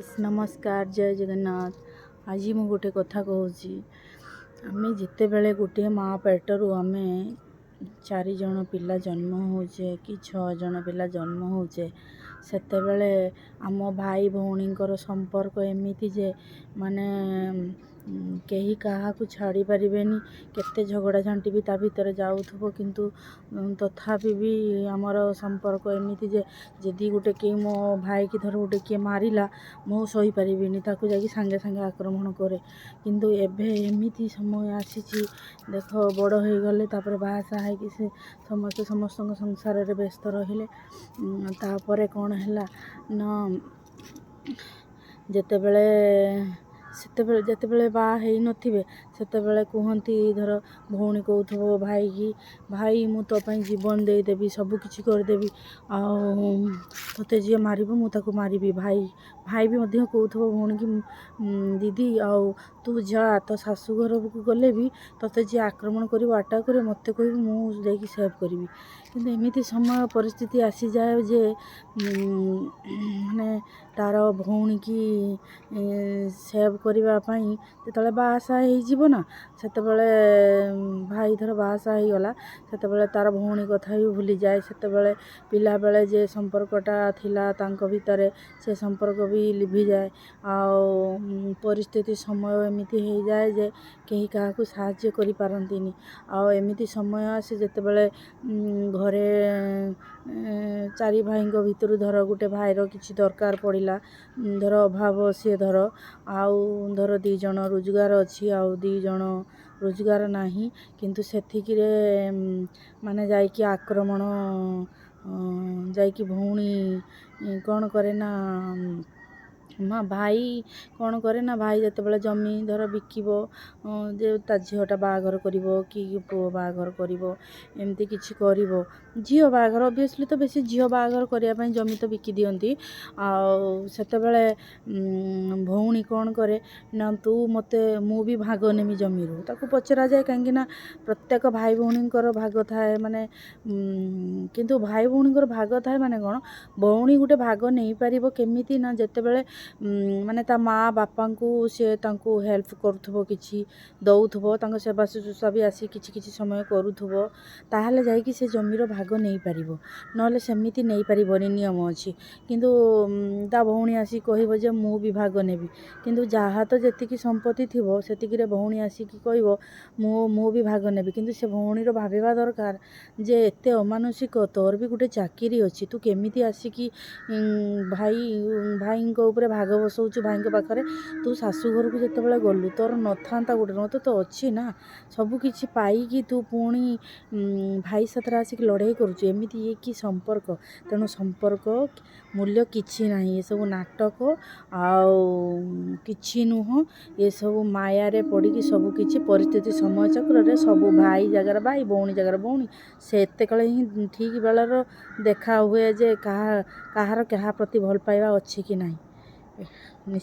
Guys नमस्कार जय जगन्नाथ। आज मु गोटे कथा कहूँ आम जिते बेले गोटे माँ पेटर आम 4 जन पिला जन्म होचे कि 6 जन पिला जन्म होचे सेते बेले आम भाई भौणी संपर्क एमिति जे माने कहीं क्या छाड़ी पारिबेनी केते झगड़ा झांटी भी ता भीतर जाऊथबो किंतु तथापि भी आमर संपर्क एमिति जे जदि गोटे कि मो भाई की धर गोटे किए मारिला मु सही पारिबिनी ताकू जाकि सांगे सांगे आक्रमण करे किंतु एभे एमिति समय आसीची देख बड़ हो गले तापर बाहासा है कि से समस्त संसार रे व्यस्त रहिले तापर कौन है न जेतेबेले जेतेबेले बाहा हेई नथिबे सेतेबेले कहती धर भौणी कहूथबो भाई की भाई मु तो पई जीवन दे देबी सब किछि कर देबी आ तते जे मारिबो मु ताको मारिबी भाई भाई भी मध्य कहूथबो भौणी की दीदी आउ तू जा तो शाशु घर को गले भी तते जे आक्रमण करिवो अटैक करे मते कहबी मु जाई सेव करबी किंतु एमिति समय परिस्थिति आसी जाए जे माने तार भौणी की सेव करबा पई जेतले बाहासा हेई जीवो ना सेतेबेले भाई धर बाहासा हेई गला सेतेबेले तार भौणी कथा भी भूली जाए सेतेबेले पिला बेले जे संपर्कटा थिला तांको भितरे से संपर्क भी लिभि जाए आ परिस्थिति समय एमिति हेई जाए जे केही काहाकू साहाय्य करि पारंतिनी आ एमिति समय आसे जेतेबेले घरे 4 भाई भितर धर गोटे भाईर किछि दरकार पड़िला धर अभाव सी धर आउ धर 2 जन रोजगार अच्छी आउ 2 जन रोजगार नाही किंतु सेथिकिरे माने जाइकी आक्रमण जाइकी भौणी कौन करे ना माँ भाई कौन करे ना भाई जेतेबेले जमी धर बिकिबो जे ता झीटा बाघर करिवो कि पुओ बाघर करिवो एमती किछि करिवो झीओ बाघर ऑब्वियसली तो बेसी झीओ बाघर करिया पई जमी तो बिकी दियंती आ सेतेबेले भौणी कौन करे ना तू मते मु भी भाग नेमी जमीरू ताकू पचरा जाए कहीं ना प्रत्येक भाई भौणी भाग थाए माने किंतु भाई भौणी भाग थाए माने कौन भौणी गोटे भाग नहीं पारिबो केमिति ना जेतेबेले माने ता माँ बापा को से तांको हेल्प करूथबो किछि दउथबो तांको सेवा शुश्रूषा भी आसी किछि किछि समय करूथबो ताहले जाई कि से जमीर भाग नहीं पारिबो नले सेमिति नहीं पारिबोनी नियम अछि किंतु ता भौणी आसी कहिबो जे मु भी भाग नेबी किंतु जहा तो जेतिकी संपत्ति थिबो सेतिकी रे भौणी आसी कि कहिबो मु भी भाग नेबी किंतु से भौणी रो भाबिबा दरकार जे एते अमानुषिक तोर भी गोटे चाकरी अछि तू केमिति आसी कि भाई ऊपर भाग बसौचु भाई पाखरे तू शाशु घर को जितेबाला गलु तोर नथा गोटे न तो अच्छी ना सबकि पाई तू पुणी भाई साथ आसिक लड़ाई करुचु एमती ये कि संपर्क तेणु संपर्क मूल्य किछि ना ये सब नाटक आछि नुह ये सब माया रे पड़ी सबकि परिस्थिति समय चक्र रे सब भाई जगार भाई भौणी जगार भौणी से ही ठीक बेलर देखा हुए जे कहार क्या प्रति भल पाइबा अच्छी कि नहीं।